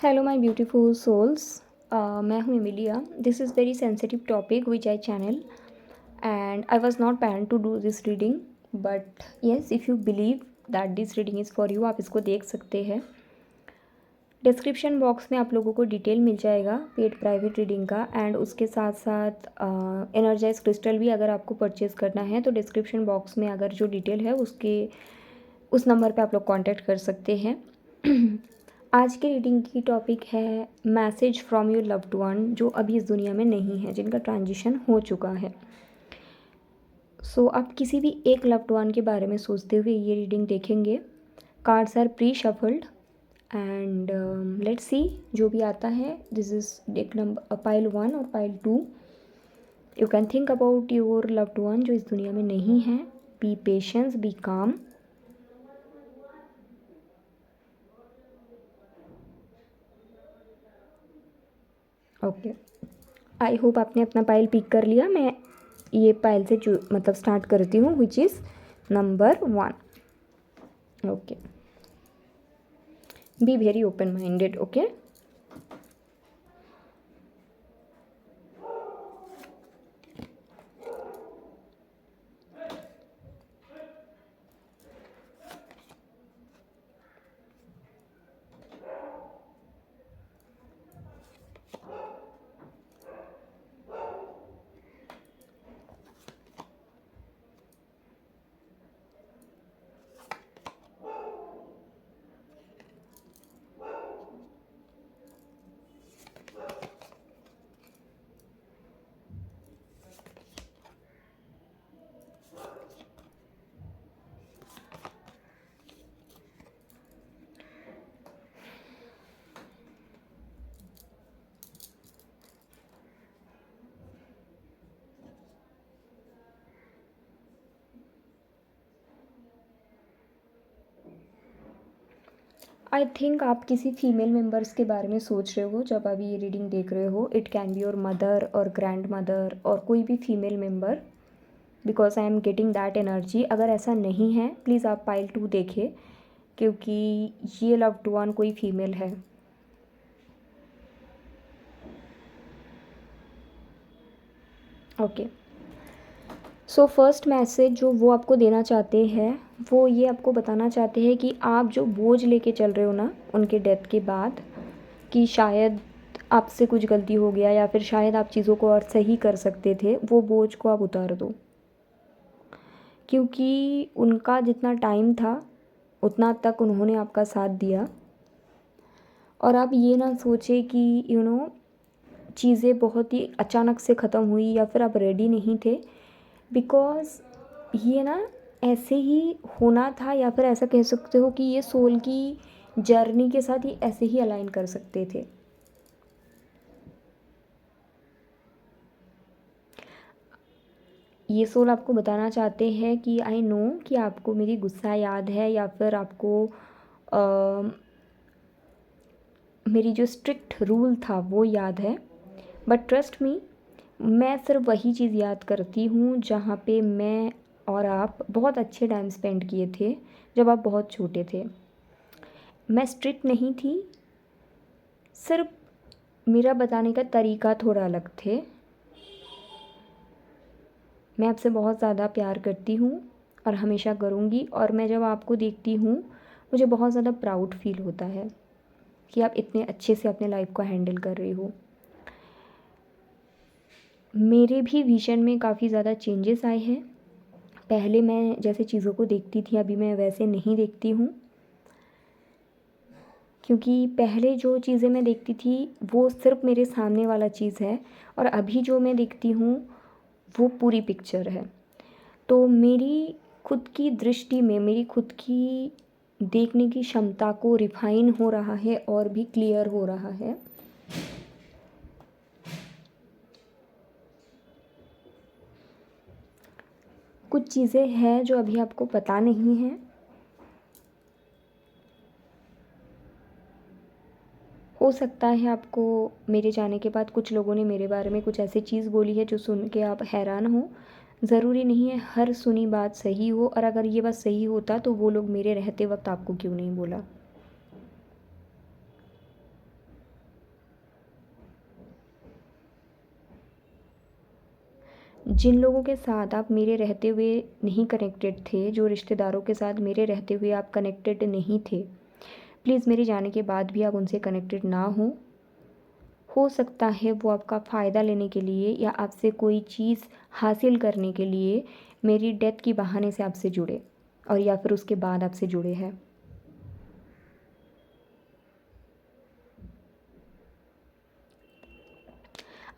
Hello, my beautiful souls. मैं हूँ Emilia. This is very sensitive topic which I channel, and I was not planned to do this reading, but yes, if you believe that this reading is for you, आप इसको देख सकते हैं. Description box में आप लोगों को detail मिल जाएगा पेड प्राइवेट रीडिंग का, एंड उसके साथ साथ एनर्जाइज क्रिस्टल भी अगर आपको परचेज़ करना है तो डिस्क्रिप्शन बॉक्स में अगर जो डिटेल है उस नंबर पे आप लोग कांटेक्ट कर सकते हैं. आज की रीडिंग की टॉपिक है message from your loved one, जो अभी इस दुनिया में नहीं है, जिनका ट्रांजिशन हो चुका है. सो आप किसी भी एक लव्ड वन के बारे में सोचते हुए ये रीडिंग देखेंगे. Cards are pre shuffled and let's see जो भी आता है. This is deck number pile 1 और pile 2. You can think about your loved one जो इस दुनिया में नहीं है. Be patience, be calm. Okay, I hope आपने अपना पाइल पिक कर लिया. मैं ये पाइल से मतलब स्टार्ट करती हूँ, which is number 1. Okay, be very open minded. Okay, I think आप किसी फीमेल मेम्बर्स के बारे में सोच रहे हो जब अभी ये रीडिंग देख रहे हो. It can be your mother और ग्रैंड मदर और कोई भी female member, because I am getting that energy. अगर ऐसा नहीं है प्लीज़ आप पाइल 2 देखिए, क्योंकि ये लव्ड वन कोई फीमेल है. ओके, सो फर्स्ट मैसेज जो वो आपको देना चाहते हैं वो ये आपको बताना चाहते हैं कि आप जो बोझ लेके चल रहे हो ना उनके डेथ के बाद, कि शायद आपसे कुछ गलती हो गया या फिर शायद आप चीज़ों को और सही कर सकते थे, वो बोझ को आप उतार दो. क्योंकि उनका जितना टाइम था उतना तक उन्होंने आपका साथ दिया. और आप ये ना सोचे कि चीज़ें बहुत ही अचानक से ख़त्म हुई या फिर आप रेडी नहीं थे. बिकॉज़ ये ना ऐसे ही होना था, या फिर ऐसा कह सकते हो कि ये सोल की जर्नी के साथ ही ऐसे ही अलाइन कर सकते थे. ये सोल आपको बताना चाहते हैं कि आई नो कि आपको मेरी गुस्सा याद है या फिर आपको मेरी जो स्ट्रिक्ट रूल था वो याद है. बट ट्रस्ट मी, मैं सिर्फ वही चीज़ याद करती हूँ जहाँ पे मैं और आप बहुत अच्छे टाइम स्पेंड किए थे जब आप बहुत छोटे थे. मैं स्ट्रिक्ट नहीं थी, सिर्फ मेरा बताने का तरीका थोड़ा अलग थे. मैं आपसे बहुत ज़्यादा प्यार करती हूँ और हमेशा करूँगी. और मैं जब आपको देखती हूँ मुझे बहुत ज़्यादा प्राउड फील होता है कि आप इतने अच्छे से अपने लाइफ को हैंडल कर रही हो. मेरे भी विज़न में काफ़ी ज़्यादा चेंजेस आए हैं. पहले मैं जैसे चीज़ों को देखती थी अभी मैं वैसे नहीं देखती हूँ. क्योंकि पहले जो चीज़ें मैं देखती थी वो सिर्फ मेरे सामने वाला चीज़ है, और अभी जो मैं देखती हूँ वो पूरी पिक्चर है. तो मेरी खुद की दृष्टि में मेरी खुद की देखने की क्षमता को रिफाइन हो रहा है और भी क्लियर हो रहा है. कुछ चीज़ें हैं जो अभी आपको पता नहीं है. हो सकता है आपको मेरे जाने के बाद कुछ लोगों ने मेरे बारे में कुछ ऐसी चीज़ बोली है जो सुन के आप हैरान हो. ज़रूरी नहीं है हर सुनी बात सही हो, और अगर ये बात सही होता तो वो लोग मेरे रहते वक्त आपको क्यों नहीं बोला. जिन लोगों के साथ आप मेरे रहते हुए नहीं कनेक्टेड थे, जो रिश्तेदारों के साथ मेरे रहते हुए आप कनेक्टेड नहीं थे, प्लीज़ मेरे जाने के बाद भी आप उनसे कनेक्टेड ना हो सकता है वो आपका फ़ायदा लेने के लिए या आपसे कोई चीज़ हासिल करने के लिए मेरी डेथ की बहाने से आपसे जुड़े, और या फिर उसके बाद आपसे जुड़े हैं।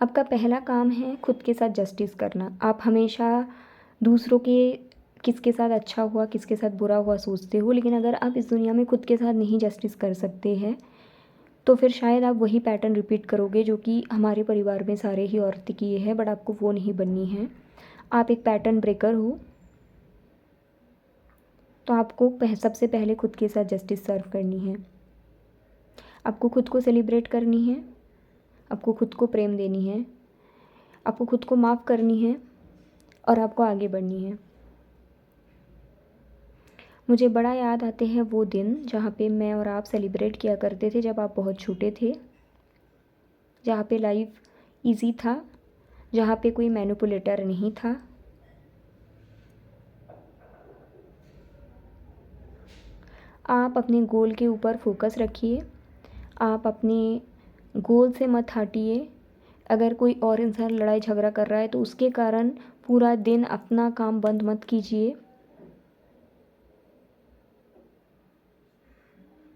आपका पहला काम है खुद के साथ जस्टिस करना। आप हमेशा दूसरों के किसके साथ अच्छा हुआ, किसके साथ बुरा हुआ सोचते हो, लेकिन अगर आप इस दुनिया में खुद के साथ नहीं जस्टिस कर सकते हैं तो फिर शायद आप वही पैटर्न रिपीट करोगे जो कि हमारे परिवार में सारे ही औरतें किए हैं, बट आपको वो नहीं बननी है। आप एक पैटर्न ब्रेकर हो, तो आपको सबसे पहले खुद के साथ जस्टिस सर्व करनी है। आपको खुद को सेलिब्रेट करनी है, आपको खुद को प्रेम देनी है, आपको खुद को माफ़ करनी है, और आपको आगे बढ़नी है। मुझे बड़ा याद आते हैं वो दिन जहाँ पे मैं और आप सेलिब्रेट किया करते थे जब आप बहुत छोटे थे, जहाँ पे लाइफ इजी था, जहाँ पे कोई मैनिपुलेटर नहीं था। आप अपने गोल के ऊपर फोकस रखिए, आप अपने गोल से मत हटिए। अगर कोई और इंसान लड़ाई झगड़ा कर रहा है तो उसके कारण पूरा दिन अपना काम बंद मत कीजिए,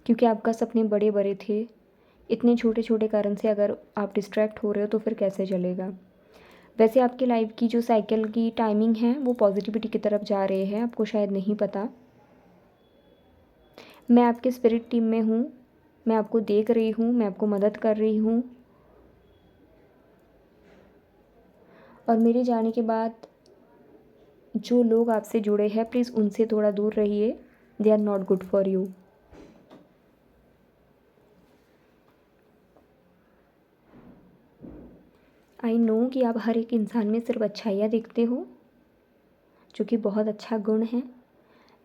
क्योंकि आपका सपने बड़े बड़े थे। इतने छोटे छोटे कारण से अगर आप डिस्ट्रैक्ट हो रहे हो तो फिर कैसे चलेगा। वैसे आपकी लाइफ की जो साइकिल की टाइमिंग है वो पॉजिटिविटी की तरफ जा रहे हैं, आपको शायद नहीं पता। मैं आपके स्पिरिट टीम में हूँ, मैं आपको देख रही हूँ, मैं आपको मदद कर रही हूँ, और मेरे जाने के बाद जो लोग आपसे जुड़े हैं प्लीज़ उनसे थोड़ा दूर रहिए। They are not good for you. I know कि आप हर एक इंसान में सिर्फ अच्छाइयाँ देखते हो, जो कि बहुत अच्छा गुण है,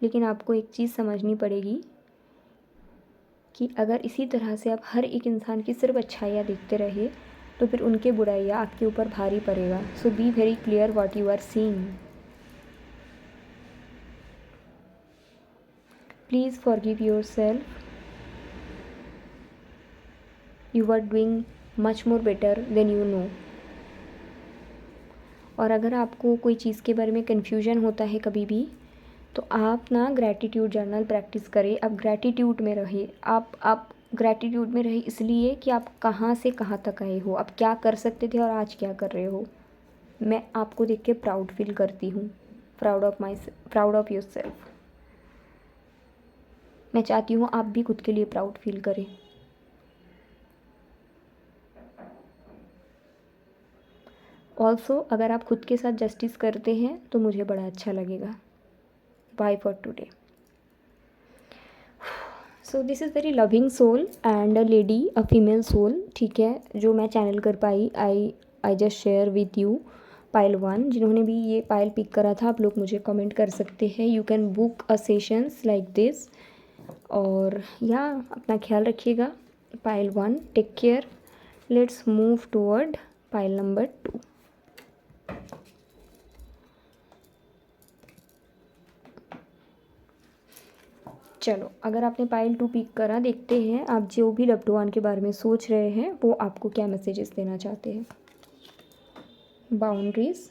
लेकिन आपको एक चीज़ समझनी पड़ेगी कि अगर इसी तरह से आप हर एक इंसान की सिर्फ अच्छाइयाँ देखते रहे तो फिर उनके बुराइयाँ आपके ऊपर भारी पड़ेगा। So be very clear what you are seeing. Please forgive yourself. You are doing much more better than you know. और अगर आपको कोई चीज़ के बारे में कन्फ्यूजन होता है कभी भी, तो आप ना ग्रैटिट्यूड जर्नल प्रैक्टिस करें। आप ग्रैटिट्यूड में रहिए। आप ग्रैटिट्यूड में रहिए इसलिए कि आप कहाँ से कहाँ तक आए हो, आप क्या कर सकते थे और आज क्या कर रहे हो। मैं आपको देख के प्राउड फील करती हूँ, प्राउड ऑफ योर सेल्फ। मैं चाहती हूँ आप भी खुद के लिए प्राउड फील करें। ऑल्सो अगर आप खुद के साथ जस्टिस करते हैं तो मुझे बड़ा अच्छा लगेगा। Bye for today. So this is very loving soul and a lady, a female soul, ठीक है, जो मैं चैनल कर पाई। I just share with you pile 1। जिन्होंने भी ये पाइल पिक करा था आप लोग मुझे कमेंट कर सकते हैं। You can book a sessions like this. और या अपना ख्याल रखिएगा। Pile 1, take care. Let's move toward pile number 2। चलो, अगर आपने पाइल 2 पिक करा, देखते हैं आप जो भी लव्ड वन के बारे में सोच रहे हैं वो आपको क्या मैसेजेस देना चाहते हैं। Boundaries,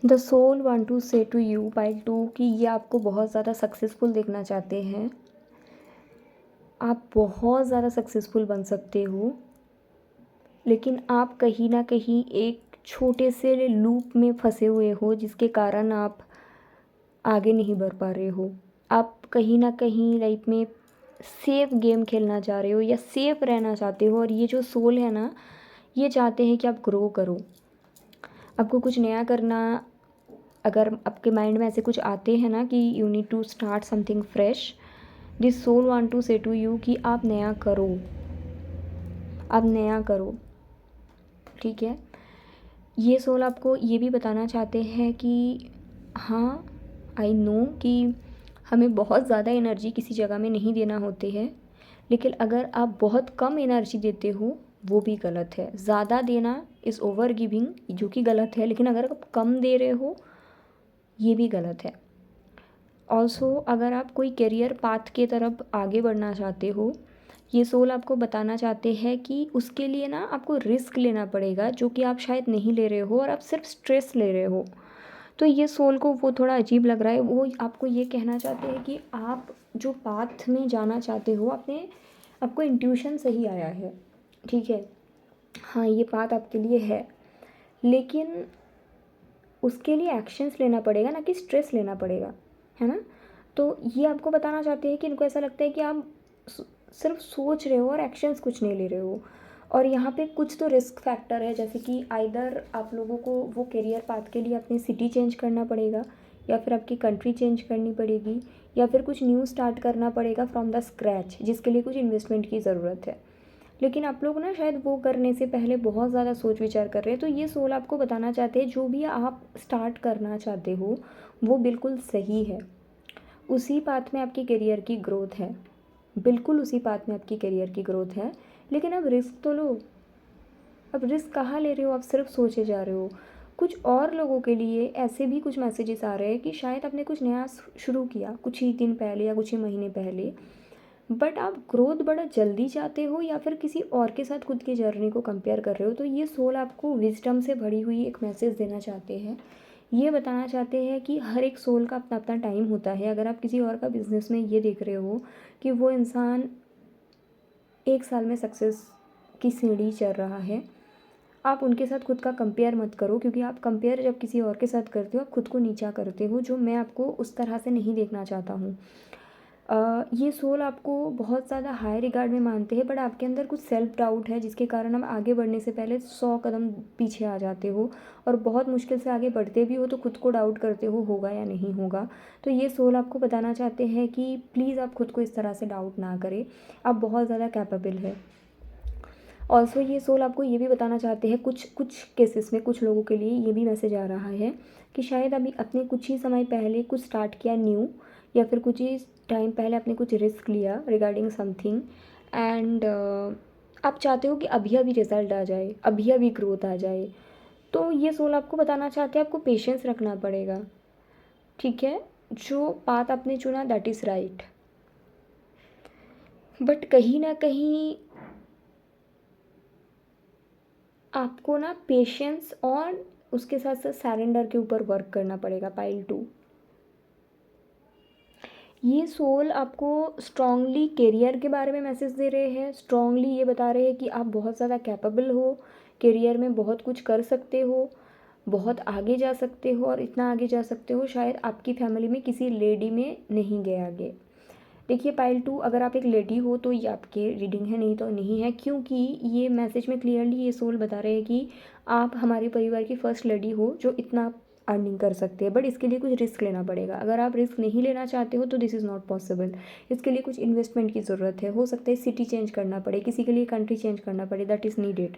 the soul want to say to you pile 2 कि ये आपको बहुत ज़्यादा सक्सेसफुल देखना चाहते हैं। आप बहुत ज़्यादा सक्सेसफुल बन सकते हो, लेकिन आप कहीं ना कहीं एक छोटे से लूप में फंसे हुए हो जिसके कारण आप आगे नहीं बढ़ पा रहे हो। आप कहीं ना कहीं लाइफ में सेफ गेम खेलना चाह रहे हो या सेफ रहना चाहते हो, और ये जो सोल है ना, ये चाहते हैं कि आप ग्रो करो, आपको कुछ नया करना। अगर आपके माइंड में ऐसे कुछ आते हैं ना कि you need to start something fresh, this soul want to say to you कि आप नया करो, आप नया करो। ठीक है, ये सोल आपको ये भी बताना चाहते हैं कि हाँ, आई नो कि हमें बहुत ज़्यादा एनर्जी किसी जगह में नहीं देना होती है, लेकिन अगर आप बहुत कम एनर्जी देते हो वो भी गलत है। ज़्यादा देना इज़ ओवर गिविंग, जो कि गलत है, लेकिन अगर आप कम दे रहे हो ये भी गलत है। ऑल्सो अगर आप कोई करियर पाथ के तरफ आगे बढ़ना चाहते हो, ये सोल आपको बताना चाहते हैं कि उसके लिए ना आपको रिस्क लेना पड़ेगा, जो कि आप शायद नहीं ले रहे हो और आप सिर्फ स्ट्रेस ले रहे हो। तो ये सोल को वो थोड़ा अजीब लग रहा है, वो आपको ये कहना चाहते हैं कि आप जो पाथ में जाना चाहते हो, आपको इंट्यूशन सही आया है। ठीक है, हाँ ये पाथ आपके लिए है, लेकिन उसके लिए एक्शंस लेना पड़ेगा, ना कि स्ट्रेस लेना पड़ेगा, है ना। तो ये आपको बताना चाहते हैं कि इनको ऐसा लगता है कि आप सिर्फ सोच रहे हो और एक्शंस कुछ नहीं ले रहे हो, और यहाँ पे कुछ तो रिस्क फैक्टर है, जैसे कि आइदर आप लोगों को वो करियर पाथ के लिए अपनी सिटी चेंज करना पड़ेगा, या फिर आपकी कंट्री चेंज करनी पड़ेगी, या फिर कुछ न्यू स्टार्ट करना पड़ेगा फ्रॉम द स्क्रैच, जिसके लिए कुछ इन्वेस्टमेंट की ज़रूरत है। लेकिन आप लोग ना शायद वो करने से पहले बहुत ज़्यादा सोच विचार कर रहे हैं। तो ये सोल आपको बताना चाहते हैं जो भी आप स्टार्ट करना चाहते हो वो बिल्कुल सही है, उसी पाथ में आपकी करियर की ग्रोथ है, बिल्कुल उसी पाथ में आपकी करियर की ग्रोथ है। लेकिन अब रिस्क तो लो। अब रिस्क कहाँ ले रहे हो, आप सिर्फ सोचे जा रहे हो। कुछ और लोगों के लिए ऐसे भी कुछ मैसेजेस आ रहे हैं कि शायद आपने कुछ नया शुरू किया कुछ ही दिन पहले या कुछ ही महीने पहले, बट आप ग्रोथ बड़ा जल्दी चाहते हो या फिर किसी और के साथ खुद की जर्नी को कंपेयर कर रहे हो। तो ये सोल आपको विजडम से भरी हुई एक मैसेज देना चाहते हैं। ये बताना चाहते हैं कि हर एक सोल का अपना अपना टाइम होता है। अगर आप किसी और का बिजनेस में ये देख रहे हो कि वो इंसान 1 साल में सक्सेस की सीढ़ी चढ़ रहा है, आप उनके साथ खुद का कंपेयर मत करो, क्योंकि आप कंपेयर जब किसी और के साथ करते हो आप खुद को नीचा करते हो, जो मैं आपको उस तरह से नहीं देखना चाहता हूँ। ये सोल आपको बहुत ज़्यादा हाई रिगार्ड में मानते हैं, बट आपके अंदर कुछ सेल्फ डाउट है जिसके कारण आप आगे बढ़ने से पहले 100 कदम पीछे आ जाते हो, और बहुत मुश्किल से आगे बढ़ते भी हो तो खुद को डाउट करते हो होगा या नहीं होगा। तो ये सोल आपको बताना चाहते हैं कि प्लीज़ आप खुद को इस तरह से डाउट ना करें, आप बहुत ज़्यादा कैपेबल है। ऑल्सो ये सोल आपको ये भी बताना चाहते हैं, कुछ कुछ केसेस में कुछ लोगों के लिए ये भी मैसेज आ रहा है कि शायद अभी अपने कुछ ही समय पहले कुछ स्टार्ट किया न्यू, या फिर कुछ ही टाइम पहले आपने कुछ रिस्क लिया रिगार्डिंग समथिंग, एंड आप चाहते हो कि अभी अभी रिजल्ट आ जाए, अभी अभी ग्रोथ आ जाए। तो ये सोल आपको बताना चाहते हैं आपको पेशेंस रखना पड़ेगा। ठीक है, जो पाथ आपने चुना दैट इज़ राइट, बट कहीं ना कहीं आपको ना पेशेंस और उसके साथ साथ सरेंडर के ऊपर वर्क करना पड़ेगा। पाइल 2, ये सोल आपको स्ट्रांगली करियर के बारे में मैसेज दे रहे हैं, स्ट्रांगली ये बता रहे हैं कि आप बहुत ज़्यादा कैपेबल हो, करियर में बहुत कुछ कर सकते हो, बहुत आगे जा सकते हो, और इतना आगे जा सकते हो शायद आपकी फैमिली में किसी लेडी में नहीं गए आगे। देखिए पाइल 2, अगर आप एक लेडी हो तो ये आपके रीडिंग है, नहीं तो नहीं है, क्योंकि ये मैसेज में क्लियरली ये सोल बता रहे हैं कि आप हमारे परिवार की फर्स्ट लेडी हो जो इतना अर्निंग कर सकते हैं, बट इसके लिए कुछ रिस्क लेना पड़ेगा। अगर आप रिस्क नहीं लेना चाहते हो तो दिस इज़ नॉट पॉसिबल। इसके लिए कुछ इन्वेस्टमेंट की ज़रूरत है, हो सकता है सिटी चेंज करना पड़े, किसी के लिए कंट्री चेंज करना पड़े, दैट इज़ नीडेड,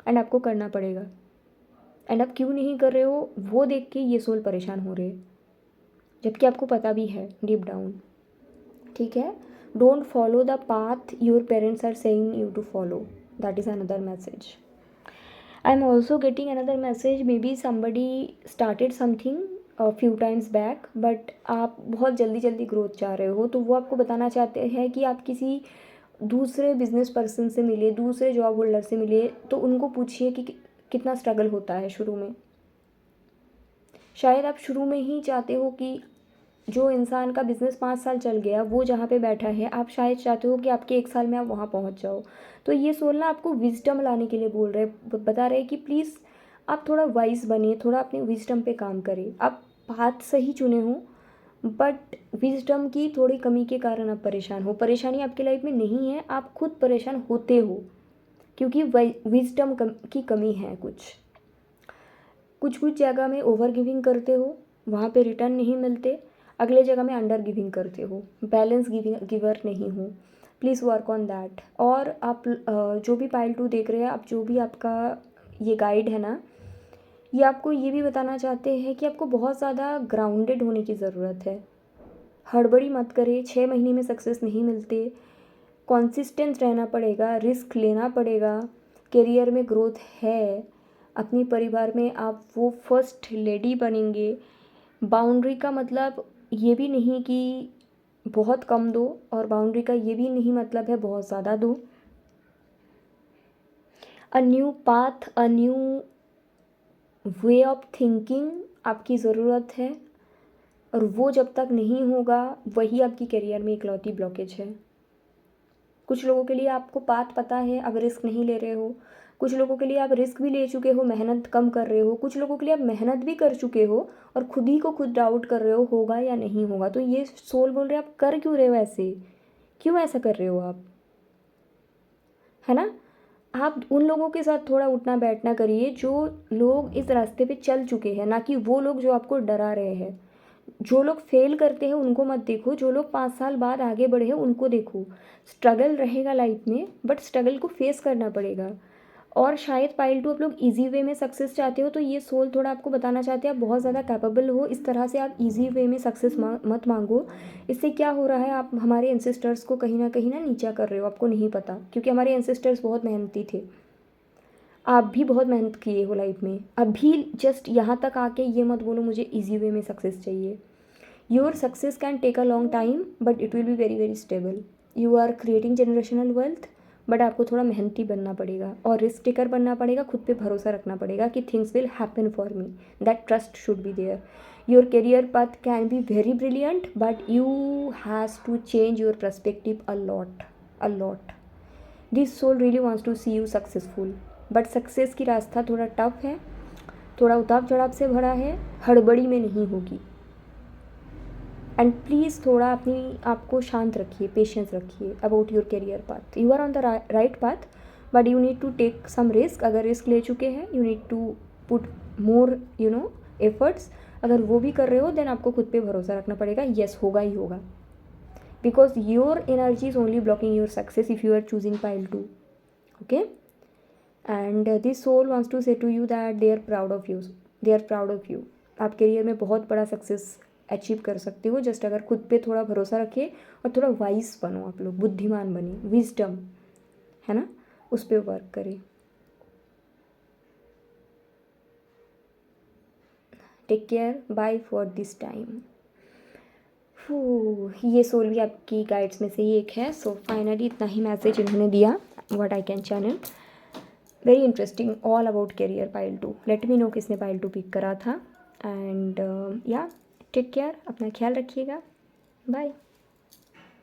एंड आपको करना पड़ेगा। एंड आप क्यों नहीं कर रहे हो वो देख के ये सोल परेशान हो रहे हैं, जबकि आपको पता भी है डीप डाउन। ठीक है, don't follow the path your parents are saying you to follow, that is another message. I am also getting another message, may be somebody started something few times back, but आप बहुत जल्दी जल्दी growth चाह रहे हो, तो वो आपको बताना चाहते हैं कि आप किसी दूसरे बिजनेस पर्सन से मिले, दूसरे जॉब होल्डर से मिले, तो उनको पूछिए कि कितना स्ट्रगल होता है शुरू में। शायद आप शुरू में ही चाहते हो कि जो इंसान का बिज़नेस 5 साल चल गया वो जहाँ पे बैठा है, आप शायद चाहते हो कि आपके 1 साल में आप वहाँ पहुँच जाओ। तो ये सोल ना आपको विज़डम लाने के लिए बोल रहे हैं, बता रहे हैं कि प्लीज़ आप थोड़ा वाइज़ बनिए, थोड़ा अपने विज़डम पे काम करें। आप पाथ सही चुने हो, बट विज़डम की थोड़ी कमी के कारण आप परेशान हो। परेशानी आपकी लाइफ में नहीं है, आप खुद परेशान होते हो क्योंकि विज़डम की कमी है। कुछ कुछ जगह में ओवर गिविंग करते हो, वहाँ पे रिटर्न नहीं मिलते। अगले जगह में अंडर गिविंग करते हो, बैलेंस गिवर नहीं हो। Please work on that. और आप जो भी पाइल 2 देख रहे हैं, आप जो भी आपका ये गाइड है ना, ये आपको ये भी बताना चाहते हैं कि आपको बहुत ज़्यादा ग्राउंडेड होने की ज़रूरत है। हड़बड़ी मत करें, 6 महीने में सक्सेस नहीं मिलते। कॉन्सिस्टेंट रहना पड़ेगा, रिस्क लेना पड़ेगा। करियर में ग्रोथ है, अपनी परिवार में आप वो फर्स्ट लेडी बनेंगे। बाउंड्री का मतलब ये भी नहीं कि बहुत कम दो, और बाउंड्री का ये भी नहीं मतलब है बहुत ज़्यादा दो। A new path, a new way of thinking आपकी ज़रूरत है, और वो जब तक नहीं होगा वही आपकी करियर में इकलौती ब्लॉकेज है। कुछ लोगों के लिए आपको पाथ पता है, अब रिस्क नहीं ले रहे हो। कुछ लोगों के लिए आप रिस्क भी ले चुके हो, मेहनत कम कर रहे हो। कुछ लोगों के लिए आप मेहनत भी कर चुके हो और खुद ही को खुद डाउट कर रहे हो होगा या नहीं होगा। तो ये सोल बोल रहे आप कर क्यों रहे हो ऐसे, क्यों ऐसा कर रहे हो आप, है ना। आप उन लोगों के साथ थोड़ा उठना बैठना करिए जो लोग इस रास्ते पे चल चुके हैं, ना कि वो लोग जो आपको डरा रहे हैं। जो लोग फेल करते हैं उनको मत देखो, जो लोग 5 साल बाद आगे बढ़े हैं उनको देखो। स्ट्रगल रहेगा लाइफ में, बट स्ट्रगल को फेस करना पड़ेगा। और शायद पाइल 2 आप लोग इजी वे में सक्सेस चाहते हो, तो ये सोल थोड़ा आपको बताना चाहते हैं आप बहुत ज़्यादा कैपेबल हो। इस तरह से आप इजी वे में सक्सेस मत मांगो। इससे क्या हो रहा है, आप हमारे एंसेस्टर्स को कहीं ना नीचा कर रहे हो, आपको नहीं पता। क्योंकि हमारे एंसेस्टर्स बहुत मेहनती थे, आप भी बहुत मेहनत किए हो लाइफ में। अभी जस्ट यहाँ तक आके ये मत बोलो मुझे इजी वे में सक्सेस चाहिए। Your success can take a long time, but it will be very very stable. You are creating generational wealth, but आपको थोड़ा मेहनती बनना पड़ेगा और रिस्क टेकर बनना पड़ेगा। खुद पे भरोसा रखना पड़ेगा कि things will happen for me, that trust should be there. Your career path can be very brilliant, but you has to change your perspective a lot. This soul really wants to see you successful, but success की रास्ता थोड़ा tough है, थोड़ा उतार चढ़ाव से भरा है, हड़बड़ी में नहीं होगी। एंड प्लीज़ थोड़ा अपनी आपको शांत रखिए, पेशेंस रखिए about your career path. You are on the right path, but you need to take some risk. अगर रिस्क ले चुके हैं, you need to put more efforts. अगर वो भी कर रहे हो, देन आपको खुद पे भरोसा रखना पड़ेगा, येस होगा ही होगा। Because your energy is only blocking your success if you are choosing pile 2, okay. And this soul wants to say to you that they are proud of you, they are proud of you. आप career में बहुत बड़ा success achieve कर सकते हो, just अगर खुद पे थोड़ा भरोसा रखिए और थोड़ा वाइज बनो। आप लोग बुद्धिमान बनिए, विजडम है ना, उस पर वर्क करें। Take care, bye for this time. ये सोल भी आपकी गाइड्स में से ही एक है। सो फाइनली इतना ही मैसेज इन्होंने दिया, what I can channel. Very interesting, all about career pile 2। Let me know किसने पाइल 2 पिक करा था। एंड या टेक केयर, अपना ख्याल रखिएगा, बाय।